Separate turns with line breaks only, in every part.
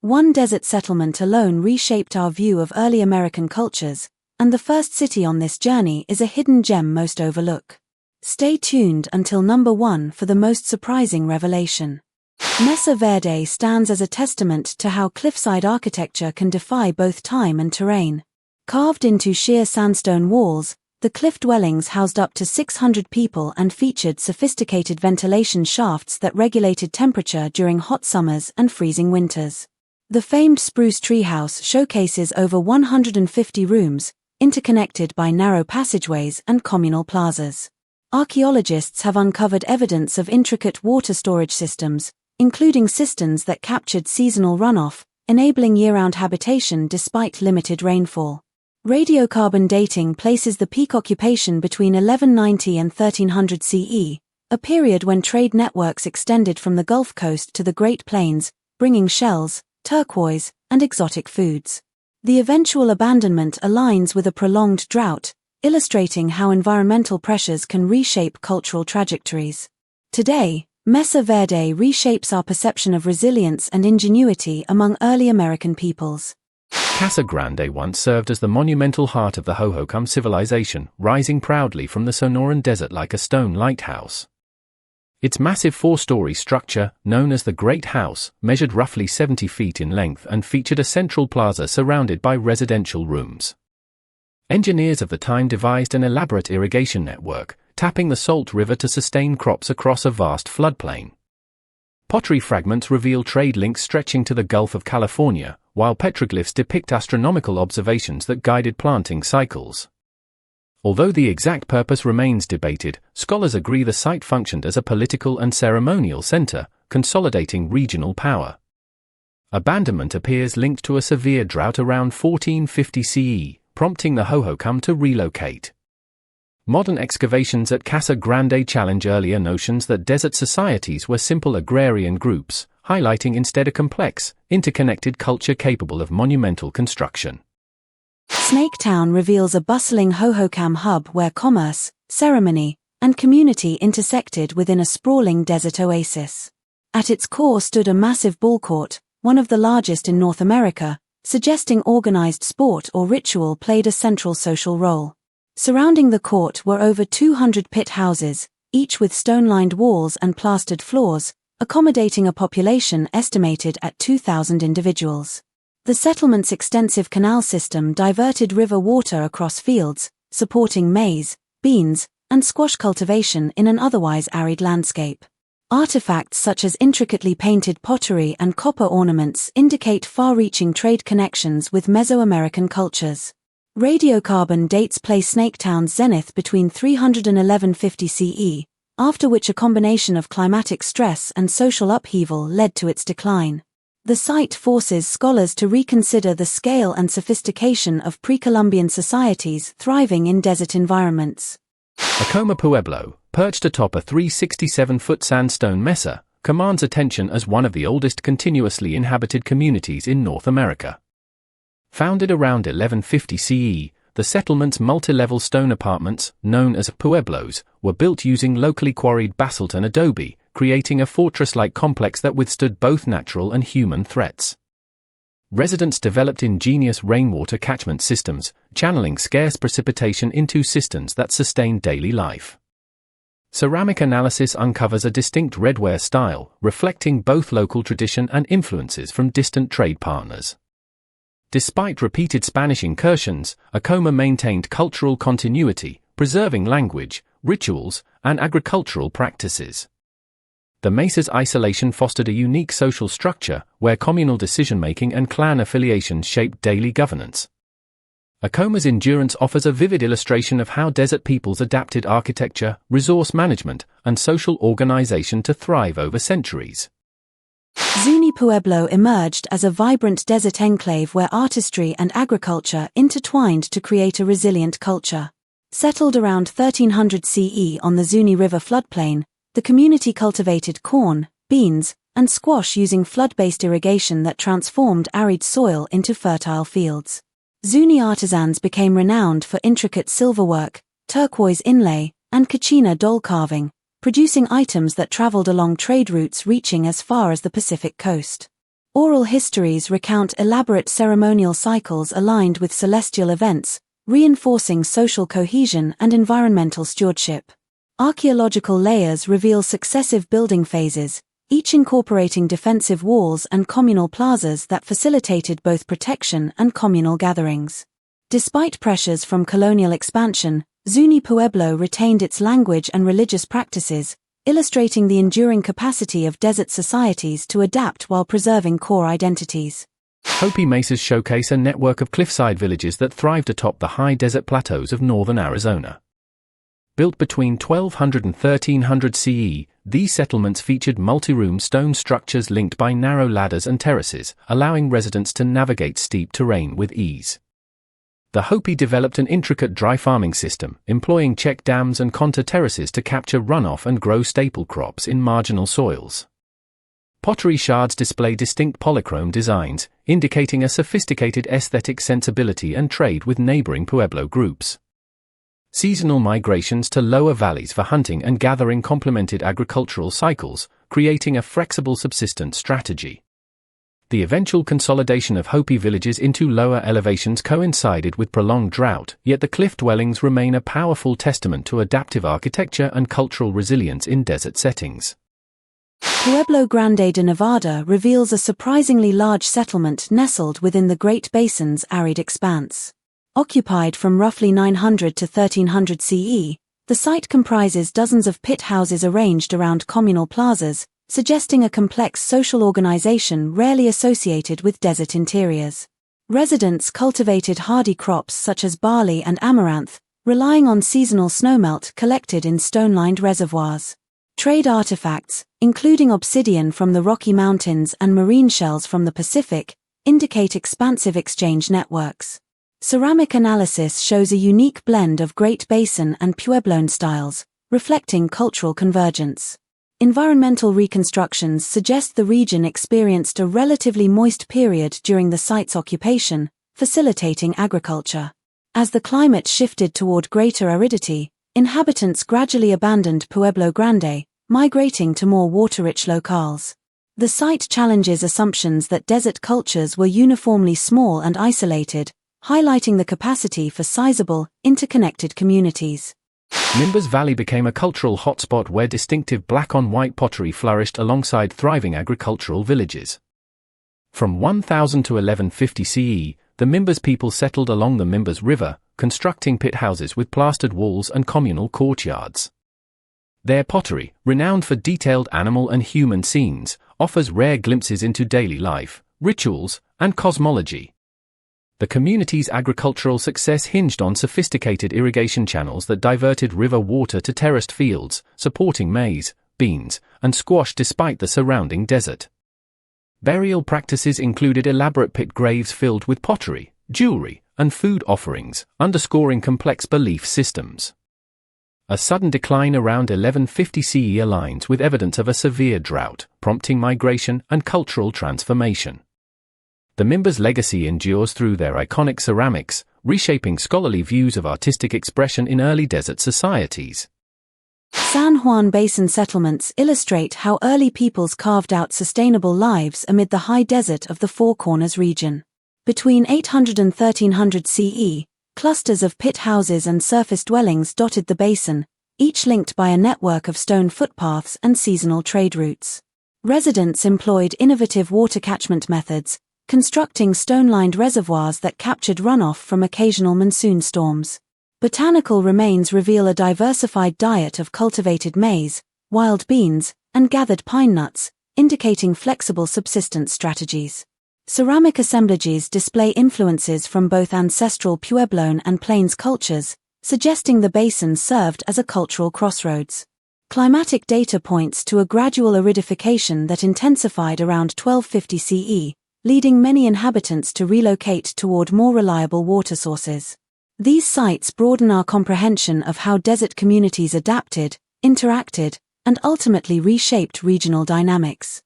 One desert settlement alone reshaped our view of early American cultures, and the first city on this journey is a hidden gem most overlook. Stay tuned until number 1 for the most surprising revelation. Mesa Verde stands as a testament to how cliffside architecture can defy both time and terrain. Carved into sheer sandstone walls, the cliff dwellings housed up to 600 people and featured sophisticated ventilation shafts that regulated temperature during hot summers and freezing winters. The famed spruce treehouse showcases over 150 rooms, interconnected by narrow passageways and communal plazas. Archaeologists have uncovered evidence of intricate water storage systems, including cisterns that captured seasonal runoff, enabling year-round habitation despite limited rainfall. Radiocarbon dating places the peak occupation between 1190 and 1300 CE, a period when trade networks extended from the Gulf Coast to the Great Plains, bringing shells, turquoise, and exotic foods. The eventual abandonment aligns with a prolonged drought, illustrating how environmental pressures can reshape cultural trajectories. Today, Mesa Verde reshapes our perception of resilience and ingenuity among early American peoples.
Casa Grande once served as the monumental heart of the Hohokam civilization, rising proudly from the Sonoran desert like a stone lighthouse. Its massive 4-story structure, known as the Great House, measured roughly 70 feet in length and featured a central plaza surrounded by residential rooms. Engineers of the time devised an elaborate irrigation network, tapping the Salt River to sustain crops across a vast floodplain. Pottery fragments reveal trade links stretching to the Gulf of California, while petroglyphs depict astronomical observations that guided planting cycles. Although the exact purpose remains debated, scholars agree the site functioned as a political and ceremonial center, consolidating regional power. Abandonment appears linked to a severe drought around 1450 CE, prompting the Hohokam to relocate. Modern excavations at Casa Grande challenge earlier notions that desert societies were simple agrarian groups, highlighting instead a complex, interconnected culture capable of monumental construction.
Snaketown reveals a bustling Hohokam hub where commerce, ceremony, and community intersected within a sprawling desert oasis. At its core stood a massive Ballcourt, one of the largest in North America, suggesting organized sport or ritual played a central social role. Surrounding the court were over 200 pit houses, each with stone-lined walls and plastered floors, accommodating a population estimated at 2,000 individuals. The settlement's extensive canal system diverted river water across fields, supporting maize, beans, and squash cultivation in an otherwise arid landscape. Artifacts such as intricately painted pottery and copper ornaments indicate far-reaching trade connections with Mesoamerican cultures. Radiocarbon dates place Snaketown's zenith between 300 and 1150 CE, after which a combination of climatic stress and social upheaval led to its decline. The site forces scholars to reconsider the scale and sophistication of pre-Columbian societies thriving in desert environments.
Acoma Pueblo, perched atop a 367-foot sandstone mesa, commands attention as one of the oldest continuously inhabited communities in North America. Founded around 1150 CE, the settlement's multi-level stone apartments, known as pueblos, were built using locally quarried basalt and adobe, creating a fortress-like complex that withstood both natural and human threats. Residents developed ingenious rainwater catchment systems, channeling scarce precipitation into cisterns that sustained daily life. Ceramic analysis uncovers a distinct redware style, reflecting both local tradition and influences from distant trade partners. Despite repeated Spanish incursions, Acoma maintained cultural continuity, preserving language, rituals, and agricultural practices. The Mesa's isolation fostered a unique social structure, where communal decision-making and clan affiliations shaped daily governance. Acoma's endurance offers a vivid illustration of how desert peoples adapted architecture, resource management, and social organization to thrive over centuries.
Zuni Pueblo emerged as a vibrant desert enclave where artistry and agriculture intertwined to create a resilient culture. Settled around 1300 CE on the Zuni River floodplain, the community cultivated corn, beans, and squash using flood-based irrigation that transformed arid soil into fertile fields. Zuni artisans became renowned for intricate silverwork, turquoise inlay, and kachina doll carving, producing items that traveled along trade routes reaching as far as the Pacific coast. Oral histories recount elaborate ceremonial cycles aligned with celestial events, reinforcing social cohesion and environmental stewardship. Archaeological layers reveal successive building phases, each incorporating defensive walls and communal plazas that facilitated both protection and communal gatherings. Despite pressures from colonial expansion, Zuni Pueblo retained its language and religious practices, illustrating the enduring capacity of desert societies to adapt while preserving core identities.
Hopi mesas showcase a network of cliffside villages that thrived atop the high desert plateaus of northern Arizona. Built between 1200 and 1300 CE, these settlements featured multi-room stone structures linked by narrow ladders and terraces, allowing residents to navigate steep terrain with ease. The Hopi developed an intricate dry farming system, employing check dams and contour terraces to capture runoff and grow staple crops in marginal soils. Pottery shards display distinct polychrome designs, indicating a sophisticated aesthetic sensibility and trade with neighboring Pueblo groups. Seasonal migrations to lower valleys for hunting and gathering complemented agricultural cycles, creating a flexible subsistence strategy. The eventual consolidation of Hopi villages into lower elevations coincided with prolonged drought, yet the cliff dwellings remain a powerful testament to adaptive architecture and cultural resilience in desert settings.
Pueblo Grande de Nevada reveals a surprisingly large settlement nestled within the Great Basin's arid expanse. Occupied from roughly 900 to 1300 CE, the site comprises dozens of pit houses arranged around communal plazas, suggesting a complex social organization rarely associated with desert interiors. Residents cultivated hardy crops such as barley and amaranth, relying on seasonal snowmelt collected in stone-lined reservoirs. Trade artifacts, including obsidian from the Rocky Mountains and marine shells from the Pacific, indicate expansive exchange networks. Ceramic analysis shows a unique blend of Great Basin and Puebloan styles, reflecting cultural convergence. Environmental reconstructions suggest the region experienced a relatively moist period during the site's occupation, facilitating agriculture. As the climate shifted toward greater aridity, inhabitants gradually abandoned Pueblo Grande, migrating to more water-rich locales. The site challenges assumptions that desert cultures were uniformly small and isolated, highlighting the capacity for sizable, interconnected communities.
Mimbres Valley became a cultural hotspot where distinctive black-on-white pottery flourished alongside thriving agricultural villages. From 1000 to 1150 CE, the Mimbres people settled along the Mimbres River, constructing pit houses with plastered walls and communal courtyards. Their pottery, renowned for detailed animal and human scenes, offers rare glimpses into daily life, rituals, and cosmology. The community's agricultural success hinged on sophisticated irrigation channels that diverted river water to terraced fields, supporting maize, beans, and squash despite the surrounding desert. Burial practices included elaborate pit graves filled with pottery, jewelry, and food offerings, underscoring complex belief systems. A sudden decline around 1150 CE aligns with evidence of a severe drought, prompting migration and cultural transformation. The Mimbres' legacy endures through their iconic ceramics, reshaping scholarly views of artistic expression in early desert societies.
San Juan Basin settlements illustrate how early peoples carved out sustainable lives amid the high desert of the Four Corners region. Between 800 and 1300 CE, clusters of pit houses and surface dwellings dotted the basin, each linked by a network of stone footpaths and seasonal trade routes. Residents employed innovative water catchment methods, constructing stone-lined reservoirs that captured runoff from occasional monsoon storms. Botanical remains reveal a diversified diet of cultivated maize, wild beans, and gathered pine nuts, indicating flexible subsistence strategies. Ceramic assemblages display influences from both ancestral Puebloan and Plains cultures, suggesting the basin served as a cultural crossroads. Climatic data points to a gradual aridification that intensified around 1250 CE, leading many inhabitants to relocate toward more reliable water sources. These sites broaden our comprehension of how desert communities adapted, interacted, and ultimately reshaped regional dynamics.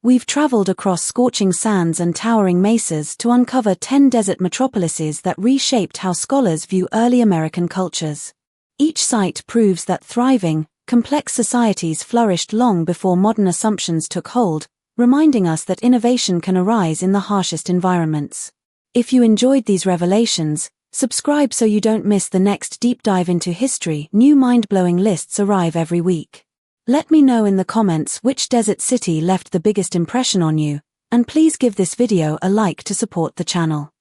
We've traveled across scorching sands and towering mesas to uncover 10 desert metropolises that reshaped how scholars view early American cultures. Each site proves that thriving, complex societies flourished long before modern assumptions took hold, reminding us that innovation can arise in the harshest environments. If you enjoyed these revelations, subscribe so you don't miss the next deep dive into history. New mind-blowing lists arrive every week. Let me know in the comments which desert city left the biggest impression on you, and please give this video a like to support the channel.